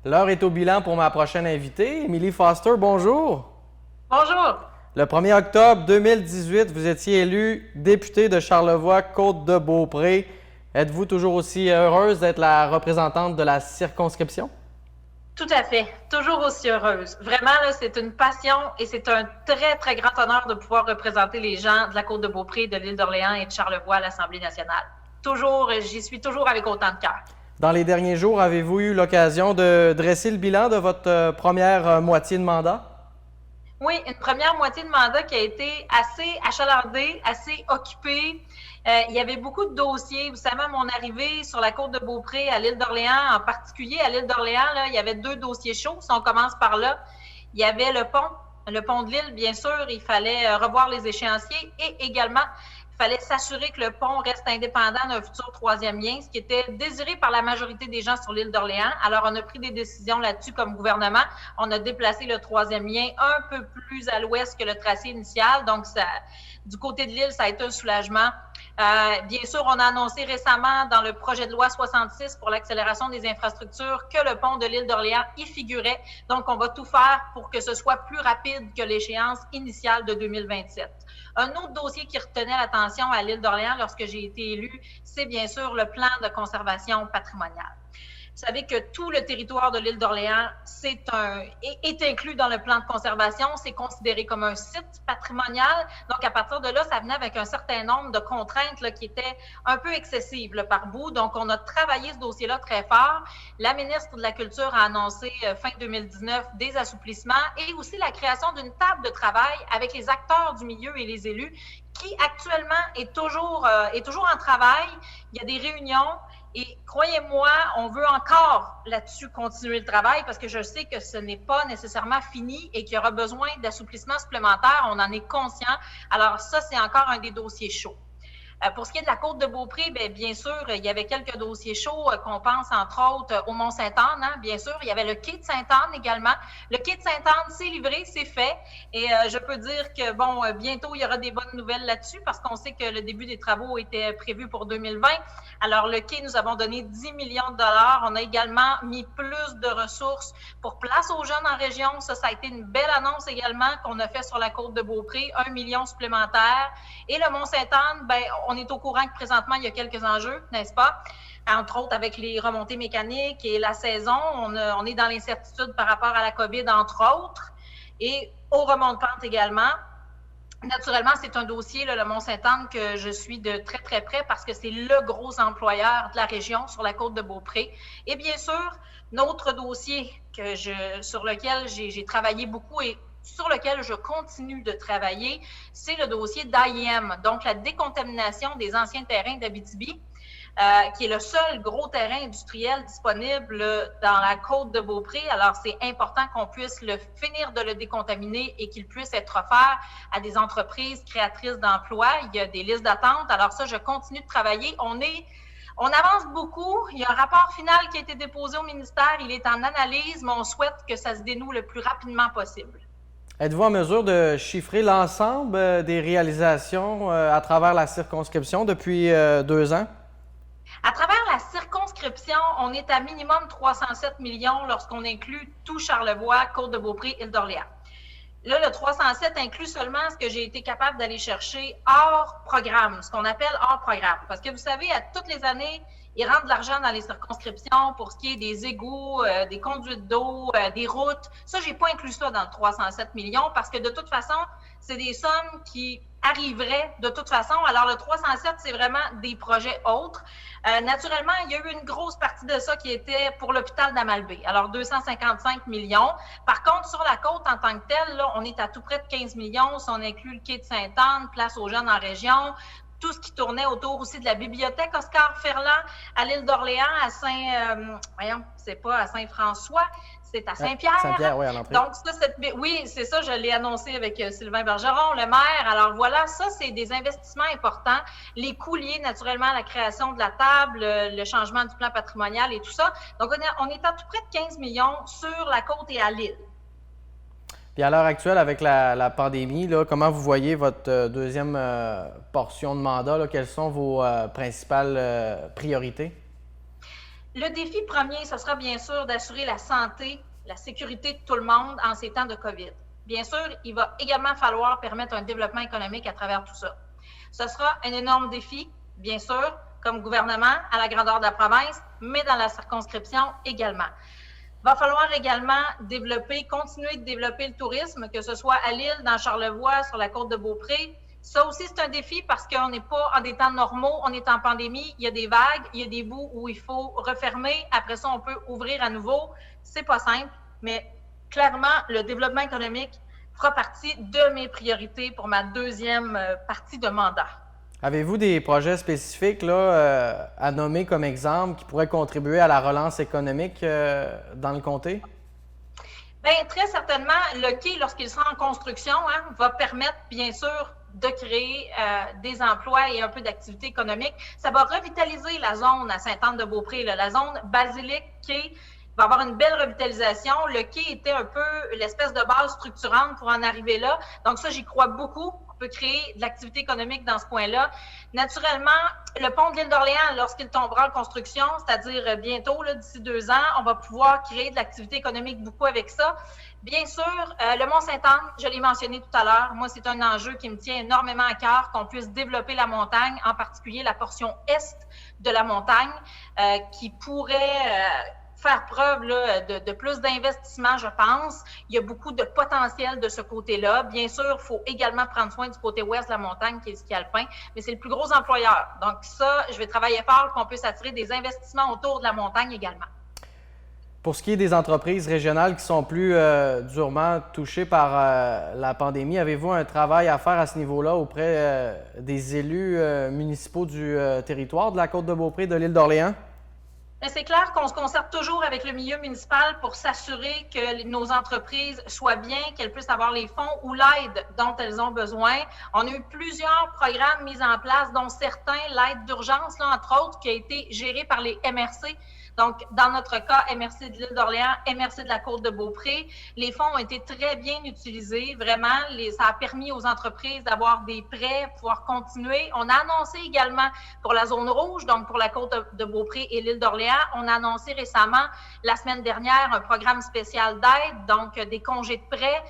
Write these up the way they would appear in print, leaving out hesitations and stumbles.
L'heure est au bilan pour ma prochaine invitée, Émilie Foster. Bonjour. Bonjour. Le 1er octobre 2018, vous étiez élue députée de Charlevoix-Côte-de-Beaupré. Êtes-vous toujours aussi heureuse d'être la représentante de la circonscription? Tout à fait. Toujours aussi heureuse. Vraiment, là, c'est une passion et c'est un très, très grand honneur de pouvoir représenter les gens de la Côte-de-Beaupré, de l'île d'Orléans et de Charlevoix à l'Assemblée nationale. Toujours, j'y suis toujours avec autant de cœur. Dans les derniers jours, avez-vous eu l'occasion de dresser le bilan de votre première moitié de mandat? Oui, une première moitié de mandat qui a été assez achalandée, assez occupée. Il y avait beaucoup de dossiers. Vous savez, à mon arrivée sur la côte de Beaupré, à l'île d'Orléans, en particulier à l'île d'Orléans, là, il y avait 2 dossiers chauds. Si on commence par là, il y avait le pont de l'île, bien sûr. Il fallait revoir les échéanciers et également, il fallait s'assurer que le pont reste indépendant d'un futur troisième lien, ce qui était désiré par la majorité des gens sur l'île d'Orléans. Alors, on a pris des décisions là-dessus comme gouvernement. On a déplacé le troisième lien un peu plus à l'ouest que le tracé initial. Donc, ça, du côté de l'île, ça a été un soulagement. Bien sûr, on a annoncé récemment dans le projet de loi 66 pour l'accélération des infrastructures que le pont de l'île d'Orléans y figurait. Donc, on va tout faire pour que ce soit plus rapide que l'échéance initiale de 2027. Un autre dossier qui retenait l'attention à l'île d'Orléans lorsque j'ai été élue, c'est bien sûr le plan de conservation patrimoniale. Vous savez que tout le territoire de l'île d'Orléans est inclus dans le plan de conservation. C'est considéré comme un site patrimonial. Donc, à partir de là, ça venait avec un certain nombre de contraintes là, qui étaient un peu excessives là, par bout. Donc, on a travaillé ce dossier-là très fort. La ministre de la Culture a annoncé fin 2019 des assouplissements et aussi la création d'une table de travail avec les acteurs du milieu et les élus qui actuellement est toujours en travail. Il y a des réunions. Et croyez-moi, on veut encore là-dessus continuer le travail parce que je sais que ce n'est pas nécessairement fini et qu'il y aura besoin d'assouplissements supplémentaires. On en est conscient. Alors ça, c'est encore un des dossiers chauds. Pour ce qui est de la côte de Beaupré, bien sûr, il y avait quelques dossiers chauds qu'on pense, entre autres, au Mont-Sainte-Anne. Hein, bien sûr, il y avait le quai de Sainte-Anne également. Le quai de Sainte-Anne, c'est livré, c'est fait. Et je peux dire que, bon, bientôt, il y aura des bonnes nouvelles là-dessus parce qu'on sait que le début des travaux était prévu pour 2020. Alors, le quai, nous avons donné 10 millions de dollars. On a également mis plus de ressources pour Place aux jeunes en région. Ça a été une belle annonce également qu'on a fait sur la côte de Beaupré, 1 million supplémentaire. Et le Mont-Sainte-Anne, on est au courant que présentement, il y a quelques enjeux, n'est-ce pas? Entre autres, avec les remontées mécaniques et la saison, on est dans l'incertitude par rapport à la COVID, entre autres, et aux remontées de pente également. Naturellement, c'est un dossier, là, le Mont-Sainte-Anne, que je suis de très, très près parce que c'est le gros employeur de la région sur la côte de Beaupré. Et bien sûr, notre dossier sur lequel j'ai travaillé beaucoup et sur lequel je continue de travailler, c'est le dossier d'AIM, donc la décontamination des anciens terrains d'Abitibi, qui est le seul gros terrain industriel disponible dans la côte de Beaupré. Alors, c'est important qu'on puisse finir de le décontaminer et qu'il puisse être offert à des entreprises créatrices d'emplois. Il y a des listes d'attente. Alors ça, je continue de travailler. On avance beaucoup. Il y a un rapport final qui a été déposé au ministère. Il est en analyse, mais on souhaite que ça se dénoue le plus rapidement possible. Êtes-vous en mesure de chiffrer l'ensemble des réalisations à travers la circonscription depuis 2 ans? À travers la circonscription, on est à minimum 307 millions lorsqu'on inclut tout Charlevoix, Côte-de-Beaupré, Île-d'Orléans. Là, le 307 inclut seulement ce que j'ai été capable d'aller chercher hors programme, ce qu'on appelle hors programme. Parce que vous savez, à toutes les années, ils rentrent de l'argent dans les circonscriptions pour ce qui est des égouts, des conduites d'eau, des routes. Ça, j'ai pas inclus ça dans le 307 millions parce que de toute façon, c'est des sommes qui arriveraient de toute façon. Alors, le 307, c'est vraiment des projets autres. Naturellement, il y a eu une grosse partie de ça qui était pour l'hôpital d'Amalbé. Alors, 255 millions. Par contre, sur la côte en tant que telle, là, on est à tout près de 15 millions si on inclut le quai de Sainte-Anne, Place aux jeunes en région, tout ce qui tournait autour aussi de la bibliothèque Oscar Ferland à l'île d'Orléans, à Saint-François, c'est à Saint-Pierre. Saint-Pierre, oui, à l'entrée. Donc, ça, oui, c'est ça, je l'ai annoncé avec Sylvain Bergeron, le maire. Alors voilà, ça, c'est des investissements importants. Les coûts liés naturellement à la création de la table, le changement du plan patrimonial et tout ça. Donc, on est à tout près de 15 millions sur la côte et à l'île. Puis à l'heure actuelle, avec la pandémie, là, comment vous voyez votre deuxième portion de mandat? Là? Quelles sont vos principales priorités? Le défi premier, ce sera bien sûr d'assurer la santé, la sécurité de tout le monde en ces temps de COVID. Bien sûr, il va également falloir permettre un développement économique à travers tout ça. Ce sera un énorme défi, bien sûr, comme gouvernement à la grandeur de la province, mais dans la circonscription également. Il va falloir également continuer de développer le tourisme, que ce soit à Lille, dans Charlevoix, sur la côte de Beaupré. Ça aussi, c'est un défi parce qu'on n'est pas en des temps normaux, on est en pandémie, il y a des vagues, il y a des bouts où il faut refermer, après ça, on peut ouvrir à nouveau. C'est pas simple, mais clairement, le développement économique fera partie de mes priorités pour ma deuxième partie de mandat. Avez-vous des projets spécifiques là, à nommer comme exemple qui pourraient contribuer à la relance économique dans le comté? Bien, très certainement, le quai, lorsqu'il sera en construction, va permettre, bien sûr, de créer des emplois et un peu d'activité économique. Ça va revitaliser la zone à Sainte-Anne-de-Beaupré, la zone basilique-quai. Va avoir une belle revitalisation. Le quai était un peu l'espèce de base structurante pour en arriver là. Donc ça, j'y crois beaucoup. On peut créer de l'activité économique dans ce coin-là. Naturellement, le pont de l'île d'Orléans, lorsqu'il tombera en construction, c'est-à-dire bientôt, d'ici 2 ans, on va pouvoir créer de l'activité économique beaucoup avec ça. Bien sûr, le Mont-Sainte-Anne, je l'ai mentionné tout à l'heure, moi, c'est un enjeu qui me tient énormément à cœur, qu'on puisse développer la montagne, en particulier la portion est de la montagne, qui pourrait faire preuve de plus d'investissement, je pense. Il y a beaucoup de potentiel de ce côté-là. Bien sûr, il faut également prendre soin du côté ouest de la montagne, qui est le ski alpin, mais c'est le plus gros employeur. Donc ça, je vais travailler fort pour qu'on puisse attirer des investissements autour de la montagne également. Pour ce qui est des entreprises régionales qui sont plus durement touchées par la pandémie, avez-vous un travail à faire à ce niveau-là auprès des élus municipaux du territoire de la Côte-de-Beaupré, de l'île d'Orléans? C'est clair qu'on se concerte toujours avec le milieu municipal pour s'assurer que nos entreprises soient bien, qu'elles puissent avoir les fonds ou l'aide dont elles ont besoin. On a eu plusieurs programmes mis en place, dont certains, l'aide d'urgence, entre autres, qui a été gérée par les MRC. Donc, dans notre cas, MRC de l'île d'Orléans, MRC de la Côte-de-Beaupré, les fonds ont été très bien utilisés. Vraiment, ça a permis aux entreprises d'avoir des prêts, pouvoir continuer. On a annoncé également pour la zone rouge, donc pour la Côte-de-Beaupré et l'île d'Orléans, on a annoncé récemment, la semaine dernière, un programme spécial d'aide, donc des congés de prêts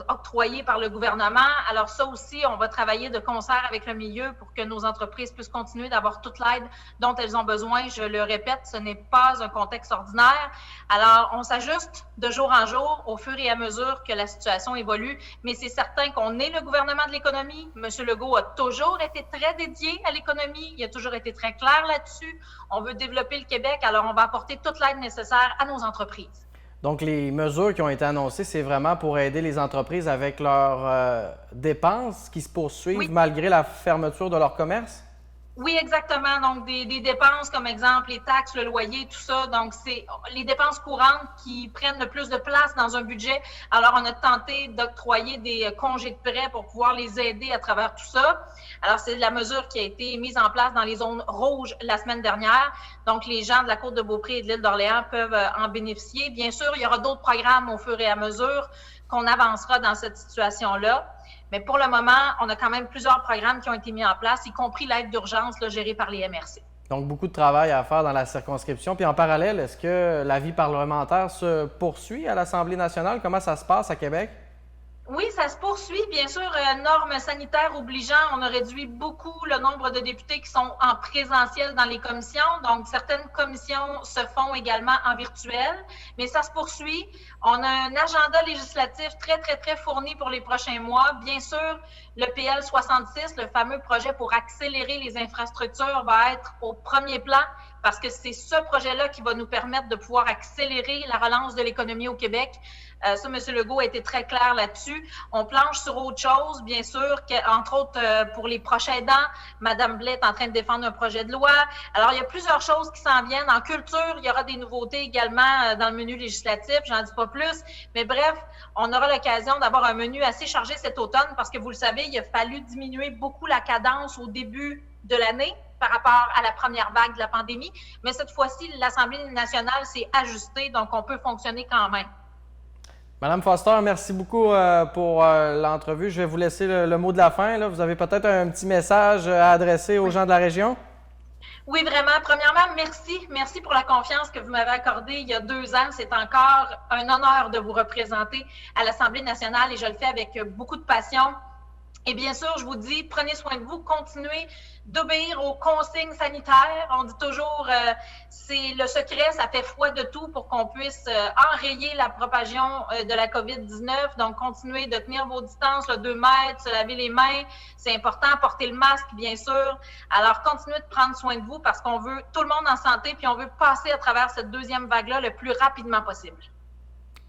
octroyés par le gouvernement. Alors ça aussi, on va travailler de concert avec le milieu pour que nos entreprises puissent continuer d'avoir toute l'aide dont elles ont besoin. Je le répète, ce n'est pas un contexte ordinaire. Alors, on s'ajuste de jour en jour au fur et à mesure que la situation évolue, mais c'est certain qu'on est le gouvernement de l'économie. M. Legault a toujours été très dédié à l'économie. Il a toujours été très clair là-dessus. On veut développer le Québec, alors on va apporter toute l'aide nécessaire à nos entreprises. Donc, les mesures qui ont été annoncées, c'est vraiment pour aider les entreprises avec leurs dépenses qui se poursuivent malgré la fermeture de leur commerce? Oui, exactement. Donc, des dépenses comme exemple les taxes, le loyer, tout ça. Donc, c'est les dépenses courantes qui prennent le plus de place dans un budget. Alors, on a tenté d'octroyer des congés de prêt pour pouvoir les aider à travers tout ça. Alors, c'est la mesure qui a été mise en place dans les zones rouges la semaine dernière. Donc, les gens de la Côte-de-Beaupré et de l'île d'Orléans peuvent en bénéficier. Bien sûr, il y aura d'autres programmes au fur et à mesure qu'on avancera dans cette situation-là. Mais pour le moment, on a quand même plusieurs programmes qui ont été mis en place, y compris l'aide d'urgence gérée par les MRC. Donc, beaucoup de travail à faire dans la circonscription. Puis en parallèle, est-ce que la vie parlementaire se poursuit à l'Assemblée nationale? Comment ça se passe à Québec? Oui, ça se poursuit. Bien sûr, normes sanitaires obligeant, on a réduit beaucoup le nombre de députés qui sont en présentiel dans les commissions. Donc, certaines commissions se font également en virtuel, mais ça se poursuit. On a un agenda législatif très, très, très fourni pour les prochains mois. Bien sûr, le PL 66, le fameux projet pour accélérer les infrastructures, va être au premier plan parce que c'est ce projet-là qui va nous permettre de pouvoir accélérer la relance de l'économie au Québec. Ça, M. Legault a été très clair là-dessus. On planche sur autre chose, bien sûr, entre autres pour les proches aidants. Mme Blais est en train de défendre un projet de loi. Alors, il y a plusieurs choses qui s'en viennent. En culture, il y aura des nouveautés également dans le menu législatif. J'en dis pas plus. Mais bref, on aura l'occasion d'avoir un menu assez chargé cet automne parce que, vous le savez, il a fallu diminuer beaucoup la cadence au début de l'année par rapport à la première vague de la pandémie. Mais cette fois-ci, l'Assemblée nationale s'est ajustée, donc on peut fonctionner quand même. Madame Foster, merci beaucoup pour l'entrevue. Je vais vous laisser le mot de la fin. Là. Vous avez peut-être un petit message à adresser aux gens de la région? Oui, vraiment. Premièrement, merci. Merci pour la confiance que vous m'avez accordée il y a 2 ans. C'est encore un honneur de vous représenter à l'Assemblée nationale et je le fais avec beaucoup de passion. Et bien sûr, je vous dis, prenez soin de vous, continuez d'obéir aux consignes sanitaires. On dit toujours, c'est le secret, ça fait foi de tout pour qu'on puisse enrayer la propagation de la COVID-19. Donc, continuez de tenir vos distances, le 2 mètres, se laver les mains. C'est important, porter le masque, bien sûr. Alors, continuez de prendre soin de vous parce qu'on veut tout le monde en santé puis on veut passer à travers cette deuxième vague-là le plus rapidement possible.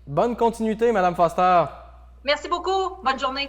Bonne continuité, Madame Foster. Merci beaucoup. Bonne journée.